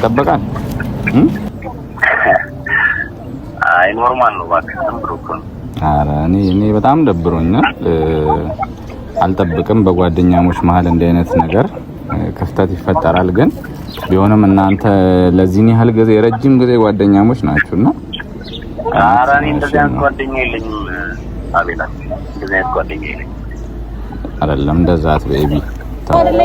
ይጠበቃል። አይ ኖርማል ነው ባክ ተምብሮክ ነው። ኧረ እኔ በጣም ደብሮኛል። አልጠብቅም በጓደኛሞች መሀል እንዲህ አይነት ነገር ክፍተት ይፈጠራል። ግን ቢሆንም እናንተ ለዚህ ያህል ጊዜ ረጅም ጊዜ ጓደኛሞች ናችሁና ኧረ እኔ እንደዚህ አይነት ጓደኛ የለኝም አቤላ፣ እንደዚህ አይነት ጓደኛ የለኝም። አይደለም እንደዛ አትበይቢ።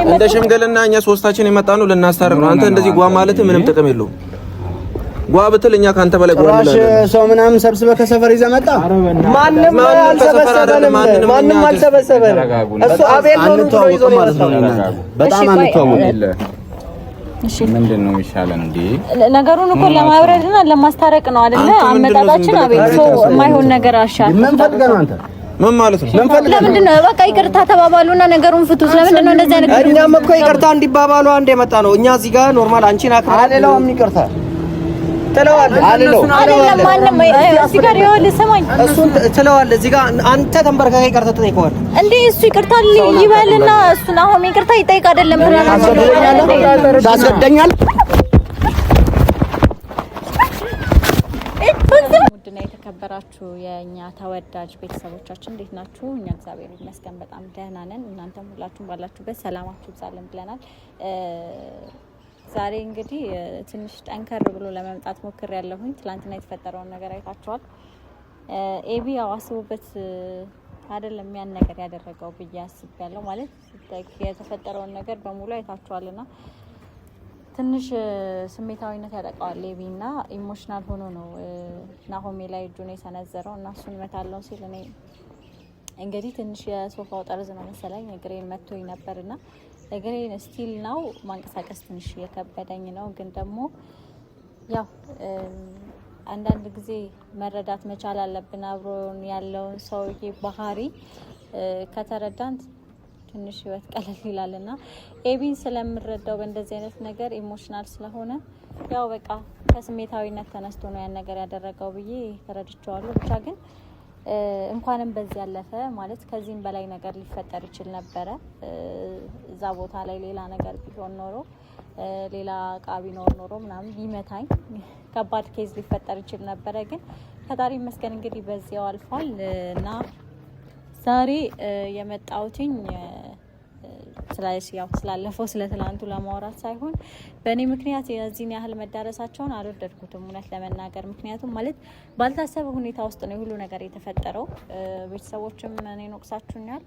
እንደ ሽምግልና እኛ ሶስታችን የመጣ ነው ልናስታርቅ ነው። አንተ እንደዚህ ጓ ማለት ምንም ጥቅም የለውም። ጓ ብትል እኛ ካንተ በላይ ጓ እንላለን። ሰው ምናምን ሰብስበህ ከሰፈር ይዘህ መጣ። ማንም አልሰበሰበንም። እሱ አቤል ነው ብሎ ይዞ ነው የመጣው። በጣም አንተዋወቅ። እሺ ምንድነው የሚሻለን እንዴ? ነገሩን እኮ ለማብረድና ለማስታረቅ ነው አይደለ? አመጣጣችን አቤል ሰው የማይሆን ነገር አሻል ምን ፈልገህ ነው አንተ? ምን ማለት ነው? ለምንድን ነው በቃ ይቅርታ ተባባሉና ነገሩን ፍቱት። ለምንድን ነው እንደዚህ አይነት ነገር? እኛም እኮ ይቅርታ እንዲባባሉ አንድ የመጣ ነው። እኛ እዚህ ጋር ኖርማል አንቺን አክብራ አለለውም ይቅርታ ትለዋለህ። አይደለም ማንም እዚህ ጋር ይኸውልህ ስማኝ፣ እሱን ትለዋለህ። እዚህ ጋር አንተ ተንበርከከ ይቅርታ ትጠይቀዋለህ እንዴ? እሱ ይቅርታ ይበልና እሱን አሁን ይቅርታ ይጠይቅ አይደለም ታስገደኛል። ውድና የተከበራችሁ የኛ ተወዳጅ ቤተሰቦቻችን እንዴት ናችሁ? እኛ እግዚአብሔር ይመስገን በጣም ደህና ነን። እናንተም ሁላችሁም ባላችሁበት ሰላማችሁ ይብዛልን ብለናል። ዛሬ እንግዲህ ትንሽ ጠንከር ብሎ ለመምጣት ሞክሬያለሁኝ። ትላንትና የተፈጠረውን ነገር አይታችኋል። ኤቢ ያው አስቡበት አይደለም ያን ነገር ያደረገው ብዬ አስቤያለሁ። ማለት የተፈጠረውን ነገር በሙሉ አይታችኋልና ትንሽ ስሜታዊነት ያጠቃዋል ኤቢና ኢሞሽናል ሆኖ ነው ናሆሜ ላይ እጁን የሰነዘረው እና እሱን እመታለሁ ሲል እኔ እንግዲህ ትንሽ የሶፋው ጠርዝ ነው መሰለኝ እግሬን መቶኝ ነበርና እግሬን ስቲል ነው ማንቀሳቀስ ትንሽ የከበደኝ ነው። ግን ደግሞ ያው አንዳንድ ጊዜ መረዳት መቻል አለብን። አብሮን ያለውን ሰውዬ ባህሪ ከተረዳን ትንሽ ህይወት ቀለል ይላልና ኤቢን ስለምረዳው በእንደዚህ አይነት ነገር ኢሞሽናል ስለሆነ ያው በቃ ከስሜታዊነት ተነስቶ ነው ያን ነገር ያደረገው ብዬ ተረድቼዋለሁ። ብቻ ግን እንኳንም በዚህ ያለፈ ማለት ከዚህም በላይ ነገር ሊፈጠር ይችል ነበረ። እዛ ቦታ ላይ ሌላ ነገር ቢሆን ኖሮ ሌላ ዕቃ ቢኖር ኖሮ ምናምን ቢመታኝ ከባድ ኬዝ ሊፈጠር ይችል ነበረ። ግን ፈጣሪ ይመስገን እንግዲህ በዚያው አልፏል እና ዛሬ የመጣውትኝ ስላለፈው ስለትላንቱ ለማውራት ሳይሆን በእኔ ምክንያት የዚህን ያህል መዳረሳቸውን አልወደድኩትም እውነት ለመናገር። ምክንያቱም ማለት ባልታሰበ ሁኔታ ውስጥ ነው ሁሉ ነገር የተፈጠረው። ቤተሰቦችም እኔን ወቅሳችሁኛል።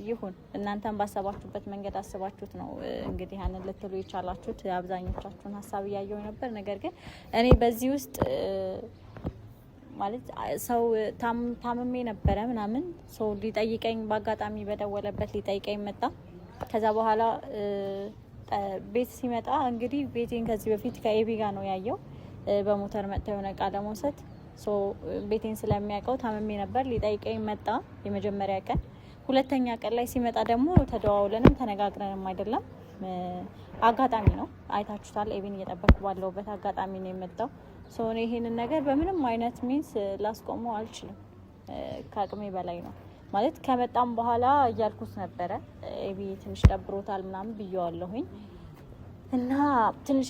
ይሁን እናንተም ባሰባችሁበት መንገድ አስባችሁት ነው እንግዲህ ያንን ልትሉ የቻላችሁት። አብዛኞቻችሁን ሀሳብ እያየሁ ነበር። ነገር ግን እኔ በዚህ ውስጥ ማለት ሰው ታምሜ ነበረ ምናምን ሰው ሊጠይቀኝ በአጋጣሚ በደወለበት ሊጠይቀኝ መጣ። ከዛ በኋላ ቤት ሲመጣ እንግዲህ ቤቴን ከዚህ በፊት ከኤቢ ጋር ነው ያየው። በሞተር መጥተው የሆነ እቃ ለመውሰድ ቤቴን ስለሚያውቀው ታምሜ ነበር ሊጠይቀኝ መጣ የመጀመሪያ ቀን። ሁለተኛ ቀን ላይ ሲመጣ ደግሞ ተደዋውለንም ተነጋግረንም አይደለም አጋጣሚ ነው አይታችሁታል። ኤቢን እየጠበቅኩ ባለውበት አጋጣሚ ነው የመጣው። እኔ ይሄንን ነገር በምንም አይነት ሚንስ ላስቆመው አልችልም። ከአቅሜ በላይ ነው ማለት ከመጣም በኋላ እያልኩት ነበረ ኤቢ ትንሽ ደብሮታል ምናምን ብየዋለሁኝ እና ትንሽ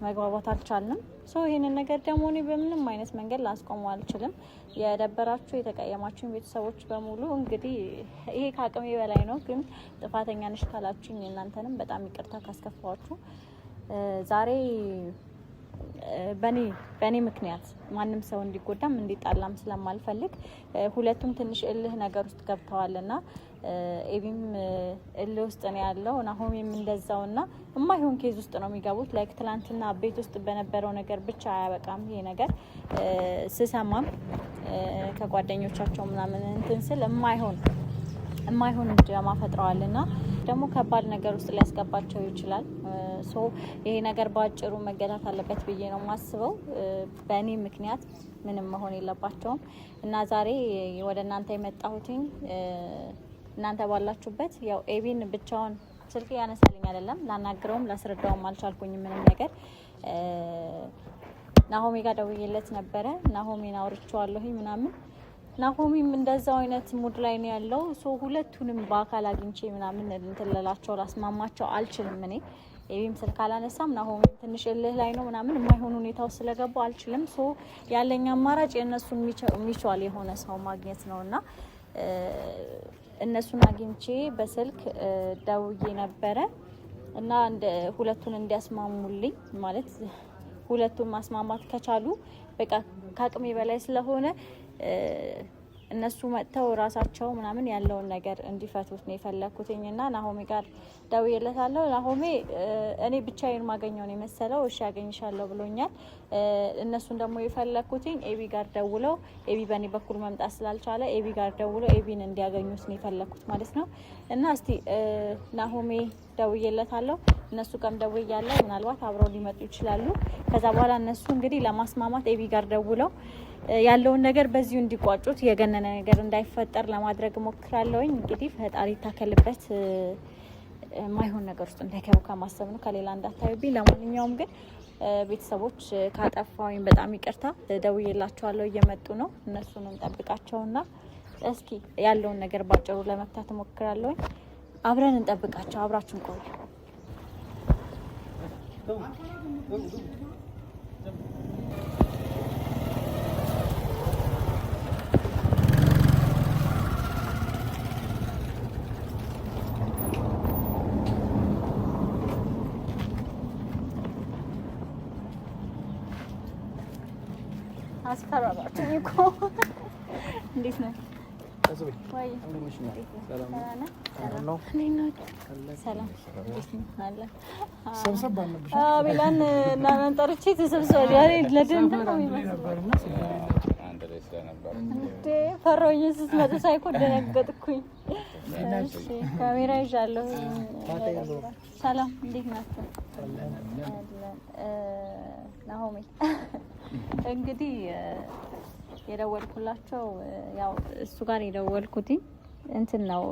መግባባት አልቻልንም። ይሄንን ነገር ደግሞ እኔ በምንም አይነት መንገድ ላስቆመው አልችልም። የደበራችሁ የተቀየማችሁኝ ቤተሰቦች በሙሉ እንግዲህ ይሄ ከአቅሜ በላይ ነው። ግን ጥፋተኛ ነሽ ካላችሁኝ እናንተንም በጣም ይቅርታ ካስከፋችሁ ዛሬ በኔ ምክንያት ማንም ሰው እንዲጎዳም እንዲጣላም ስለማልፈልግ ሁለቱም ትንሽ እልህ ነገር ውስጥ ገብተዋልና ኤቢም እልህ ውስጥ ነው ያለው። ናሆሜም እንደዛውና የማይሆን ኬዝ ውስጥ ነው የሚገቡት። ላይክ ትላንትና ቤት ውስጥ በነበረው ነገር ብቻ አያበቃም ይሄ ነገር። ስሰማም ከጓደኞቻቸው ምናምን እንትን ስል የማይሆን ጀማ ፈጥረዋልና ደግሞ ከባድ ነገር ውስጥ ሊያስገባቸው ይችላል። ይሄ ነገር ባጭሩ መገታት አለበት ብዬ ነው ማስበው። በእኔ ምክንያት ምንም መሆን የለባቸውም እና ዛሬ ወደ እናንተ የመጣሁትኝ እናንተ ባላችሁበት ያው ኤቢን ብቻውን ስልክ ያነሳልኝ አይደለም። ላናግረውም ላስረዳውም አልቻልኩኝም ምንም ነገር። ናሆሜ ጋር ደውዬለት ነበረ። ናሆሜን አውርቼዋለሁኝ ምናምን። ናሆሜም እንደዛው አይነት ሙድ ላይ ነው ያለው። ሁለቱንም በአካል አግኝቼ ምናምን እንትን ልላቸው ላስማማቸው አልችልም እኔ ኤቢም ስልክ አላነሳም ናሆም ትንሽ እልህ ላይ ነው ምናምን የማይሆን ሁኔታው ስለገባው አልችልም ሶ ያለኝ አማራጭ የነሱን ሚቹዋል የሆነ ሰው ማግኘት ነውና እነሱን አግኝቼ በስልክ ደውዬ ነበረ እና ሁለቱን እንዲያስማሙልኝ ማለት ሁለቱን ማስማማት ከቻሉ በቃ ካቅሜ በላይ ስለሆነ እነሱ መጥተው ራሳቸው ምናምን ያለውን ነገር እንዲፈቱት ነው የፈለኩትኝና ናሆሜ ጋር ደውዬለታለሁ ናሆሜ እኔ ብቻዬን ማገኘው ነው መሰለው እሺ ያገኝሻለሁ ብሎኛል እነሱን ደግሞ የፈለኩትኝ ኤቢ ጋር ደውለው ኤቢ በኔ በኩል መምጣት ስላልቻለ ኤቢ ጋር ደውለው ኤቢን እንዲያገኙት ነው የፈለኩት ማለት ነው እና እስቲ ናሆሜ ደውዬለታለሁ እነሱ ጋርም ደውያለሁ ምናልባት አብረው ሊመጡ ይችላሉ ከዛ በኋላ እነሱ እንግዲህ ለማስማማት ኤቢ ጋር ደውለው ያለውን ነገር በዚሁ እንዲቋጩት የገነነ ነገር እንዳይፈጠር ለማድረግ ሞክራለሁኝ እንግዲህ ፈጣሪ ታከልበት ማይሆን ነገር ውስጥ እንዳይገቡ ከማሰብ ነው ከሌላ እንዳታዩብኝ ለማንኛውም ግን ቤተሰቦች ካጠፋውኝ በጣም ይቅርታ ደውዬላቸዋለሁ እየመጡ ነው እነሱን እንጠብቃቸውና እስኪ ያለውን ነገር ባጭሩ ለመፍታት ሞክራለሁኝ አብረን እንጠብቃቸው አብራችሁን ቆዩ አስፈራራችሁኝ እኮ እንዴት ነው ወይ ሰላም አለ ሰብሰብ አለብሽ ቢላን እና መንጠርቼ ተሰብስበው ያሬ ለደንታ ነው የሚመስለው አንድ ላይ ስለነበር እንዴ ፈሮኝ ስትመጡ ሳይኮ ደነገጥኩኝ እሺ ካሜራ ይዣለሁ ሰላም እንዴት ናችሁ ናሆሜ እንግዲህ የደወልኩላቸው ያው እሱ ጋር የደወልኩት እንትን ነው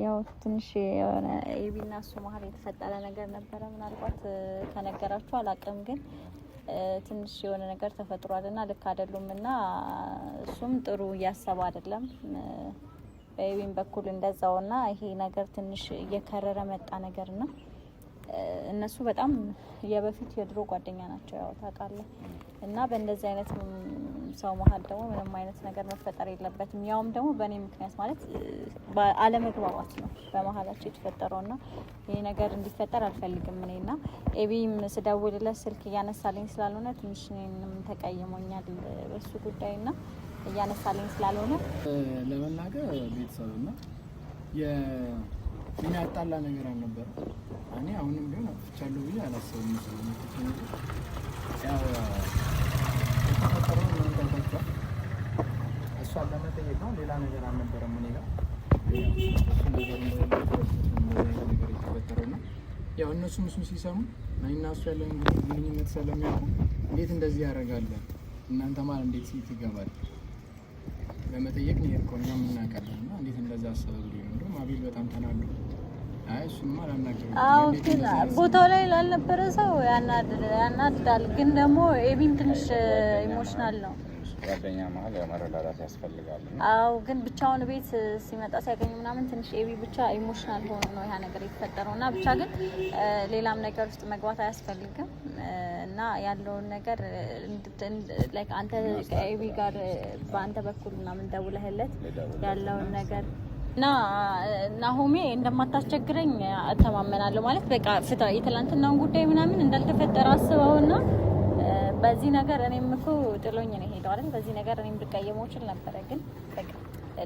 ያው ትንሽ የሆነ ኤቢና እሱ መሀል የተፈጠረ ነገር ነበረ ምናልባት ከነገራችሁ አላውቅም ግን ትንሽ የሆነ ነገር ተፈጥሯልና ልክ አይደሉምና እሱም ጥሩ እያሰበ አይደለም በኤቢን በኩል እንደዛውና ይሄ ነገር ትንሽ እየከረረ መጣ ነገርና እነሱ በጣም የበፊት የድሮ ጓደኛ ናቸው ያው ታውቃለህ እና በእንደዚህ አይነት ሰው መሀል ደግሞ ምንም አይነት ነገር መፈጠር የለበትም ያውም ደግሞ በእኔ ምክንያት ማለት አለመግባባት ነው በመሀላቸው የተፈጠረውና ይሄ ነገር እንዲፈጠር አልፈልግም እኔና ኤቢም ስደውልለት ስልክ እያነሳልኝ ስላልሆነ ትንሽ እኔንም ተቀይሞኛል በሱ ጉዳይና እያነሳልኝ ስላልሆነ ለመናገር ቤተሰብና የሚያጣላ ነገር አልነበረ እኔ አሁንም ቢሆን አጥፍቻለሁ ብዬ አላስብም ያው ተፈጠረው ነው ታውቃለህ እሷን ለመጠየቅ ነው ሌላ ነገር አልነበረም እኔ ጋር ነገር የተፈጠረው ነው ያው እነሱም እሱን ሲሰሙ እና እሱ ያለውን ግንኙነት ስለሚያውቁ እንዴት እንደዚህ ያደርጋል እናንተ ማለት እንዴት ይገባል ለመጠየቅ ነው የቆኛው እናቀርብና እንዴት እንደዛ አሰበው ነው ማቢል በጣም ተናዱ አይ እሱማ አላናገረም አው ግን ቦታው ላይ ላልነበረ ሰው ያናድዳል ግን ደግሞ ኤቢም ትንሽ ኢሞሽናል ነው ጓደኛ ማለት መረዳዳት ያስፈልጋል አው ግን ብቻውን ቤት ሲመጣ ሲያገኙ ምናምን ትንሽ ኤቢ ብቻ ኢሞሽናል ሆኖ ነው ያ ነገር የተፈጠረውና ብቻ ግን ሌላም ነገር ውስጥ መግባት አያስፈልግም እና ያለውን ነገር ላይክ አንተ ከኤቢ ጋር በአንተ በኩል ምናምን ደውለህለት ያለውን ነገር እና ናሆሜ እንደማታስቸግረኝ አተማመናለሁ ማለት በቃ ፍታ የትላንትናውን ጉዳይ ምናምን እንዳልተፈጠረ አስበውና በዚህ ነገር እኔም እኮ ጥሎኝ ነው ሄደው አይደል በዚህ ነገር እኔም ልቀየመው ይችላል ነበር ግን በቃ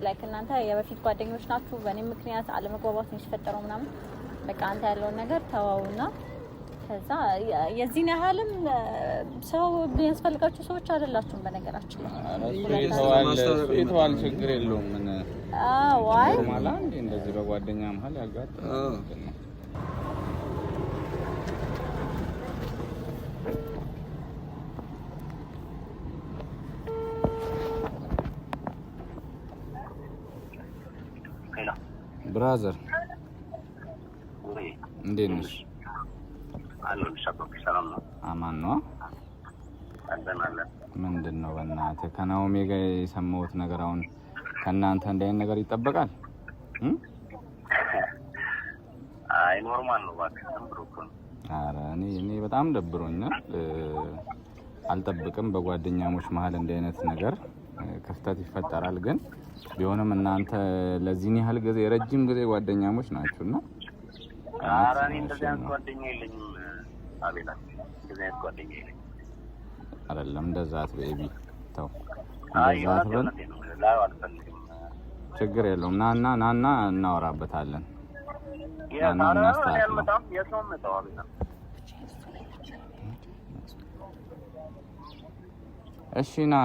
ላይክ እናንተ የበፊት ጓደኞች ናችሁ በእኔ ምክንያት አለመግባባት ነው የተፈጠረው ምናምን በቃ አንተ ያለውን ነገር ተዋውና ከዛ የዚህን ያህልም ሰው ቢያስፈልጋችሁ ሰዎች አይደላችሁም በነገራችን ላይ ይተዋል ችግር የለውም ምን ዋይ ማለት እንዴ እንደዚህ በጓደኛ መሀል ያጋጥማል ብራዘር እንዴት ነሽ አለው ሻባክ ሰላም ነው አማን ነው አደናለን ምንድነው በእናትህ ከናኦሚ ጋር የሰማሁት ነገር አሁን ከናንተ እንደዚህ ነገር ይጠበቃል አይ ኖርማል ነው ባክ ተምብሮኩን ኧረ እኔ በጣም ደብሮኛል። አልጠብቅም በጓደኛሞች መሀል እንዲህ አይነት ነገር ክፍተት ይፈጠራል። ግን ቢሆንም እናንተ ለዚህ ያህል ጊዜ ረጅም ጊዜ ጓደኛሞች ናችሁና ኧረ እኔ እንደዚህ አይነት ጓደኛ የለኝም አቤላ፣ እንደዚህ አይነት ጓደኛ የለኝም። አይደለም እንደዛ አትበይቢ፣ ተው አይ አትበል። ችግር የለውም። ናና እናወራበታለን። እሺ ና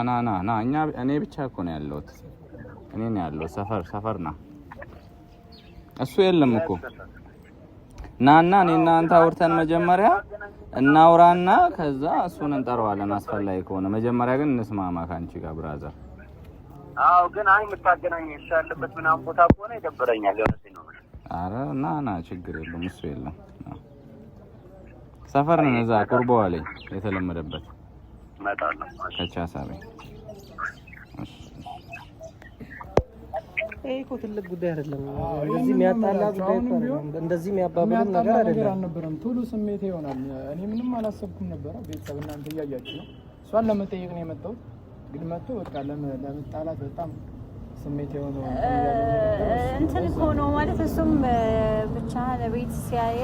እኔ ብቻ እኮ ነው ያለሁት። እኔ ነው ያለሁት ሰፈር ና። እሱ የለም እኮ ናና እኔና አንተ አውርተን መጀመሪያ እናውራና ከዛ እሱን እንጠራዋለን አስፈላጊ ከሆነ። መጀመሪያ ግን እንስማማ ካንቺ ጋር ብራዘር። አዎ ግን አይ የምታገናኝ ያለበት ምናምን ቦታ ከሆነ ይደብረኛል። የሆነኝ ነው። ኧረ ና ችግር የለውም። እሱ የለም ሰፈር ነን እዛ ቁርቦዋ ላይ የተለመደበት እመጣለሁ። ከቻሳ ላይ ይሄ እኮ ትልቅ ጉዳይ አይደለም። እንደዚህ የሚያጣላ ጉዳይ እኮ አይደለም። እንደዚህ የሚያባብልም ነገር አልነበረም። ቶሎ ስሜት ይሆናል። እኔ ምንም አላሰብኩም ነበር። ቤተሰብ እናንተ እያያችሁ ነው። እሷን ለመጠየቅ ነው የመጣሁት። ግን መጥቶ በቃ ለመጣላት በጣም ስሜት የሆነው እንትን እኮ ነው ማለት እሱም ብቻ ለቤት ሲያየ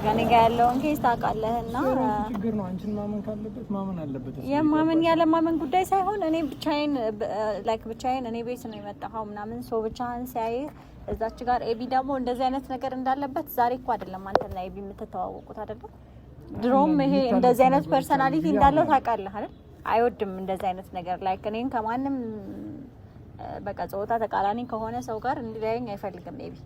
ጋር ያለውን ኬስ ታውቃለህና ችግር ነው። አንቺን ማመን ካለበት ማመን አለበት። የማመን ያለ ማመን ጉዳይ ሳይሆን እኔ ብቻዬን እኔ ቤት ነው የመጣኸው ምናምን ሰው ብቻህን ሲያይ እዛች ጋር ኤቢ ደግሞ እንደዚህ አይነት ነገር እንዳለበት ዛሬ እኮ አይደለም አንተና ኤቢ የምትተዋወቁት አይደለም። ድሮም ይሄ እንደዚህ አይነት ፐርሰናሊቲ እንዳለው ታውቃለህ አይደል? አይወድም እንደዚህ አይነት ነገር ላይክ እኔን ከማንም በቃ ጾታ ተቃራኒ ከሆነ ሰው ጋር እንዲለያየኝ አይፈልግም ኤቢ።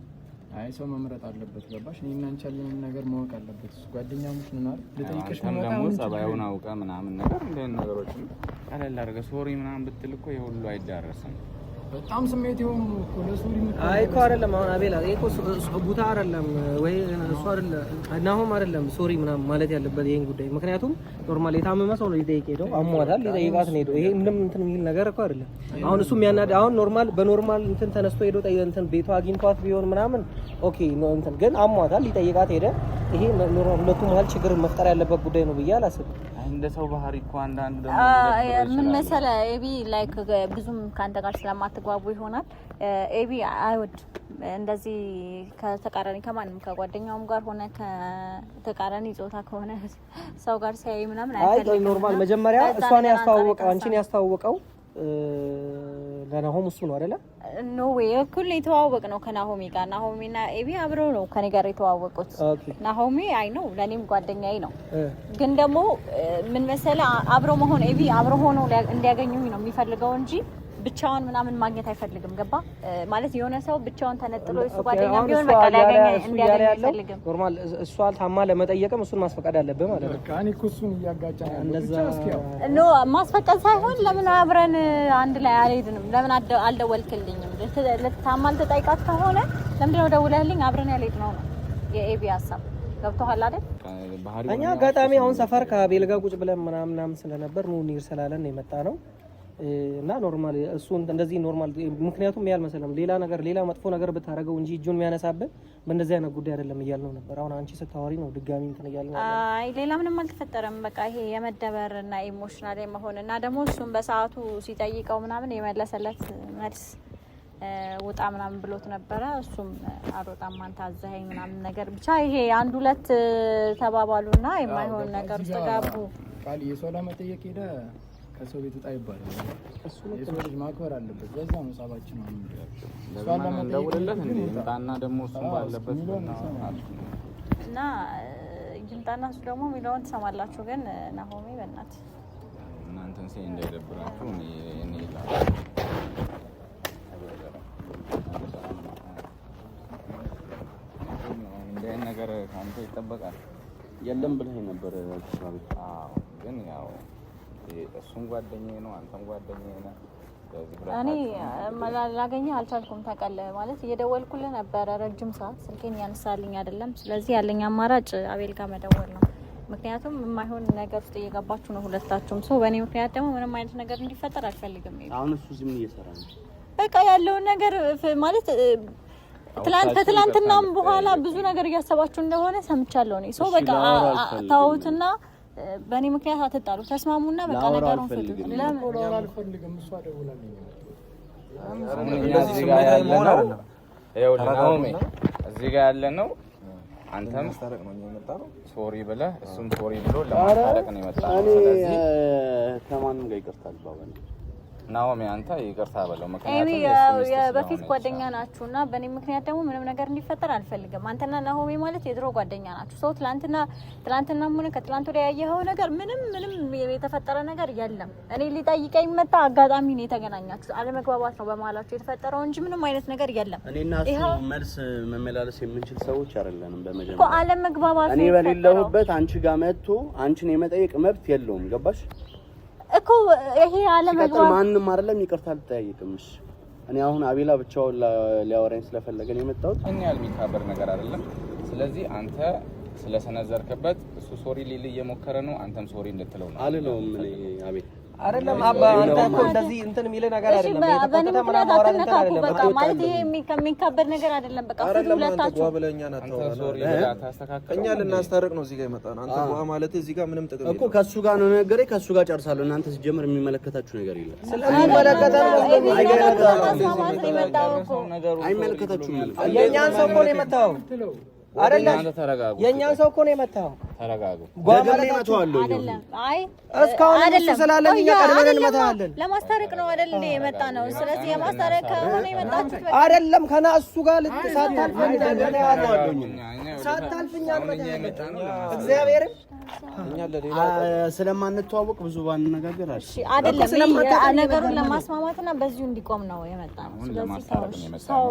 አይ ሰው መምረጥ አለበት። ገባሽ? እኔና አንቺ ያለንን ነገር ማወቅ አለበት። ጓደኛሞች ነን አይደል? ልጠይቅሽ ነው ደግሞ ጸባዩን አውቀ ምናምን ነገር እንደ ነገሮችን ቀለል አድርገህ ሶሪ ምናምን ብትል እኮ የሁሉ አይዳረስም። በጣም ስሜት ይሆኑ እኮ ለሶሪ ምት አይ እኮ አይደለም። አሁን አቤላ ይሄ እኮ ቡታ አይደለም ወይ እሱ አይደለም ናሆም አይደለም ሶሪ ምናምን ማለት ያለበት ይሄን ጉዳይ። ምክንያቱም ኖርማል የታመመ ሰው ነው ሊጠይቅ ሄደው አሟታል ሊጠይቃት ነው ሄደው። ይሄ ምንም እንትን የሚል ነገር እኮ አይደለም። አሁን እሱ የሚያናድ አሁን በኖርማል እንትን ተነስቶ ሄዶ እንትን ቤቷ አግኝቷት ቢሆን ምናምን ኦኬ ነው እንትን ግን አሟታል ሊጠይቃት ሄደ። ይሄ ሁለቱ መሀል ችግር መፍጠር ያለበት ጉዳይ ነው ብዬ አላስብም። እንደ ሰው ባህሪ እኮ አንዳንድ ምን መሰለህ ኤቢ ላይክ ብዙም ካንተ ጋር ስለማትግባቡ ይሆናል ኤቢ አይወድ እንደዚህ ከተቃራኒ ከማንም ከጓደኛውም ጋር ሆነ ከተቃራኒ ጾታ ከሆነ ሰው ጋር ሲያይ ምናምን አይ ኖርማል መጀመሪያ እሷን ያስተዋወቀው አንቺን ያስተዋወቀው ለናሆም እሱ ነው አይደለ? ኖ ዌይ እኩል የተዋወቅ ነው ከናሆሚ ጋር። ናሆሚና ኤቢ አብረው ነው ከኔ ጋር የተዋወቁት። ናሆሚ አይ ነው ለኔም ጓደኛዬ ነው። ግን ደግሞ ምን መሰለህ አብረው መሆን ኤቢ አብረው ሆኖ እንዲያገኙኝ ነው የሚፈልገው እንጂ ብቻውን ምናምን ማግኘት አይፈልግም። ገባ ማለት የሆነ ሰው ብቻውን ተነጥሎ እሱ ጓደኛ ቢሆን በቃ እንዲያገኝ አይፈልግም። ኖርማል እሷ ታማ ለመጠየቅም እሱን ማስፈቀድ አለበት ማለት ነው። ካኒ ኩሱን ያጋጫና እንደዛ ኖ ማስፈቀድ ሳይሆን ለምን አብረን አንድ ላይ አልሄድንም? ለምን አልደወልክልኝም? ለታማ ልትጠይቃት ከሆነ ለምንድን ነው ደውለህልኝ አብረን ያልሄድነው ነው የኤቢ ሀሳብ። ገብቶሃል አይደል? እኛ አጋጣሚ አሁን ሰፈር ከአቤል ጋር ቁጭ ብለን ምናምን ስለነበር ነው እንሂድ ስላለን ነው የመጣ ነው እና ኖርማል እሱ እንደዚህ ኖርማል ምክንያቱም ያል መሰለም ሌላ መጥፎ ነገር ብታረገው እንጂ እጁን የሚያነሳብህ በእንደዚህ አይነት ጉዳይ አይደለም እያልነው ነበር። አሁን አንቺ ስታወሪ ነው ድጋሚ እንትን እያልነው። አይ ሌላ ምንም አልተፈጠረም። በቃ ይሄ የመደበርና ኢሞሽናል የመሆን እና ደግሞ እሱም በሰዓቱ ሲጠይቀው ምናምን የመለሰለት መልስ ውጣ ምናምን ብሎት ነበረ። እሱም አልወጣም አንተ አዘኸኝ ምናምን ነገር ብቻ ይሄ አንድ ሁለት ተባባሉና የማይሆን ነገር ውስጥ ገቡ። ቃል የሰው ለመጠየቅ ሄደ ከሰው ቤት ወጣ ይባላል። የሰው ልጅ ማክበር አለበት። በዛ ነው ጻባችን ነው እንደውልለት እንዴ እንጣና ደግሞ እሱ ባለበት እና ይምጣና እሱ ደግሞ ሚለውን ትሰማላችሁ። ግን ናሆሚ በእናት እናንተን ሲይ እንዳይደብራችሁ እኔ እንደ ነገር ካንተ ይጠበቃል የለም ብለህ ነበር። አዎ ግን ያው እሱም ጓደኛዬ ነው አንተም ጓደኛዬ ነህ። እኔ ላገኘህ አልቻልኩም። ታውቃለህ ማለት እየደወልኩልህ ነበረ ረጅም ሰዓት ስልኬን ያነሳልኝ አይደለም። ስለዚህ ያለኝ አማራጭ አቤል ጋር መደወል ነው። ምክንያቱም የማይሆን ነገር ውስጥ እየገባችሁ ነው ሁለታችሁም። ሰው በእኔ ምክንያት ደግሞ ምንም አይነት ነገር እንዲፈጠር አልፈልግም። አሁን እሱ ዝም እየሰራ ነው። በቃ ያለውን ነገር ማለት ከትላንትናም በኋላ ብዙ ነገር እያሰባችሁ እንደሆነ ሰምቻለሁ ነው ሰው በቃ ታውትና በእኔ ምክንያት አትጣሉ ተስማሙና በቃ ነገሩን ፍቱት ለምን አልፈልግም እሷ ደውላለኝ እዚህ ጋር ያለ ነው አንተም ሶሪ ብለህ እሱም ሶሪ ብሎ ለማስታረቅ ነው የመጣው ስለዚህ ከማንም ጋር ይቅርታል ባባል ናኦሚ አንተ ይቅርታ በለው ምክንያቱም የበፊት ጓደኛ ናችሁና በእኔ ምክንያት ደግሞ ምንም ነገር እንዲፈጠር አልፈልግም አንተና ናኦሚ ማለት የድሮ ጓደኛ ናችሁ ሰው ትላንትና ምን ከትላንት ወዲያ ያየኸው ነገር ምንም የተፈጠረ ነገር የለም እኔ ሊጠይቀኝ መጣ አጋጣሚ ነው የተገናኛችሁ አለመግባባት ነው በመሃላችሁ የተፈጠረው እንጂ ምንም አይነት ነገር የለም እኔና እሱ መልስ መመላለስ የምንችል ሰዎች አይደለንም በመጀመሪያ እኮ አለመግባባት እኔ በሌለሁበት አንቺ ጋር መጥቶ አንቺን የመጠየቅ መብት የለውም ገባሽ እኮ ይሄ አለመግባባት ማንንም አይደለም ይቅርታ ልጠይቅምሽ እኔ አሁን አቤላ ብቻውን ሊያወራኝ ስለፈለገ ነው የመጣሁት እኛ ያልሚካበር ነገር አይደለም ስለዚህ አንተ ስለሰነዘርክበት እሱ ሶሪ ሊል እየሞከረ ነው አንተም ሶሪ እንድትለው ነው አልለውም እኔ አቤል አይደለም አባ አንተ እኮ እንደዚህ እንትን የሚል ነገር አይደለም የተቆጠተ ምናምን አወራን እንትን አይደለም በቃ ማለት ይሄ የሚከበር ነገር አይደለም በቃ ሁለታችሁ ጓብለኛና ሶሪ ብላ ታስተካክለው እኛ ልናስታርቅ ነው እዚህ ጋር የመጣነው አንተ ጓ ማለት እዚህ ጋር ምንም ጥቅም እኮ ከሱ ጋር ነው ነገሬ ከሱ ጋር ጨርሳለሁ እናንተ ሲጀምር የሚመለከታችሁ ነገር የለም አይመለከታችሁም የኛን ሰው እኮ ነው የመታው አይደለም የኛን ሰው እኮ ነው የመታው ተረጋጉ ጓማለታችኋለሁ አይደለም አይ እስካሁን እሱ ስላለን እኛ ቀድመን እንመታለን ለማስታረቅ ነው አይደል እንደ የመጣ ነው ስለዚህ የማስታረቅ ከሆነ የመጣችሁት በቃ አይደለም ከና እሱ ጋር ልትሳታልፍ እንደገና ሳታልፍኛ እግዚአብሔር እኛ ለሌላ ስለማንተዋወቅ ብዙ ባንነጋገር እሺ አይደለም ነገሩን ለማስማማትና በዚሁ እንዲቆም ነው የመጣ ነው ስለዚህ ሰው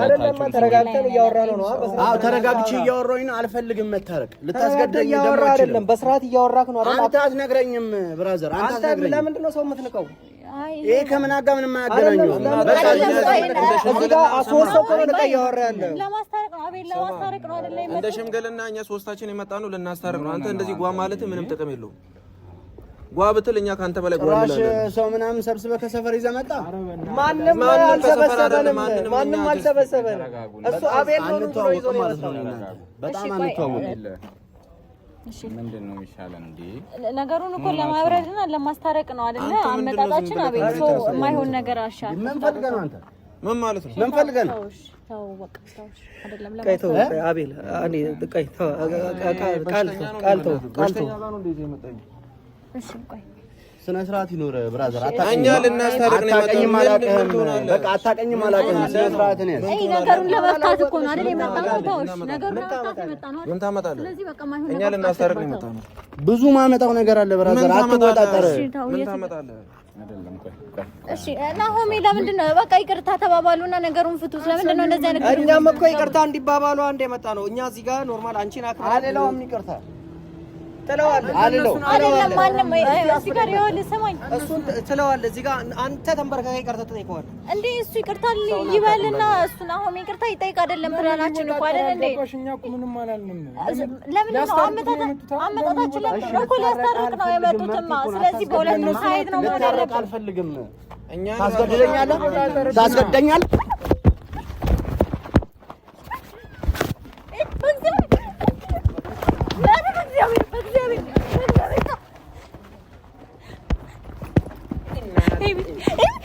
አይደለም ተረጋግተን እያወራን ነው አዎ ተረጋግቼ እያወራሁኝ ነው አልፈልግም መታረቅ ልታስገድደኝ ደግሞ አይደለም በስርዓት እያወራክ ነው አይደል አንተ አትነግረኝም ብራዘር አንተ አትነግረኝም ለምንድን ነው ሰው የምትንቀው ይሄ ከምን ጋር ምንም አያገናኘው እዚህ ጋር ሶስት ሰው ከሆነ እያወራ ያለ ለማስታረቅ ነው አቤል ለማስታረቅ ነው አይደል እንደ ሽምግልና እኛ ሶስታችን የመጣነው ልናስታርቅ ነው አንተ እንደዚህ ጓ ማለት ምንም ጥቅም የለውም ጓ ብትል እኛ ካንተ በላይ ጓ እንላለን ሰው ምናምን ሰብስበህ ከሰፈር ይዘህ መጣ ማንም አልሰበሰበንም ማንም አልሰበሰበንም እሱ አቤል ነው ብሎ ይዞ ነው በጣም አንተዋወቅ እሺ ምንድነው የሚሻለን እንዴ ነገሩን እኮ ለማብረድና ለማስታረቅ ነው አይደል አመጣጣችን አቤል ሰው የማይሆን ነገር አሻል ምን ፈልገህ ነው አንተ ምን ማለት ነው ምን ፈልገህ ነው ተው በቃ ተው አይደለም ቀይተው አቤል አንዴ ቀይተው ቃልተው እሺ ቆይ ስነ ስርዓት ይኖር ብራዘር እኛ ልናስታርቅ ነው የመጣነው በቃ አታቀኝም አላቀኝም ስነ ስርዓት ነው አይ ነገሩን ለመፍታት እኮ ነው አይደል የመጣነው ተውሽ ነገሩን ለመፍታት የመጣነው ምን ታመጣለህ ስለዚህ በቃ ማይሆን እኛ ልናስታርቅ ነው የመጣነው ብዙ ማመጣው ነገር አለ ብራዘር አትወጣጠር ምን ታመጣለህ አይደለም እሺ ናሆሚ ለምንድን ነው በቃ ይቅርታ ተባባሉና ነገሩን ፍቱት ለምንድን ነው እንደዚህ አይነት እኛም እኮ ይቅርታ እንዲባባሉ አንድ የመጣ ነው እኛ እዚህ ጋር ኖርማል አንቺን አክብራ አለለውም ይቅርታ ትለዋለህ አይደለም ማንም እዚህ ጋር ይኸውልህ ስማኝ እሱን ትለዋለህ እዚህ ጋር አንተ ተንበርከከ ይቅርታ ትጠይቀዋለህ እንዴ እሱ ይቅርታ ይበልና እሱ ናሆሚ ይቅርታ ይጠይቅ አይደለም ፕላናችን እኮ አይደል እንዴ እኛ እኮ ምንም አላልንም ለምን ነው አመጣጣችን ለምን ነው እኮ ሊያስታርቅ ነው የመጡትማ ስለዚህ በሁለቱም ሳይድ ነው ማለት ልታረቅ አልፈልግም እኛ ታስገድደኛለህ Baby.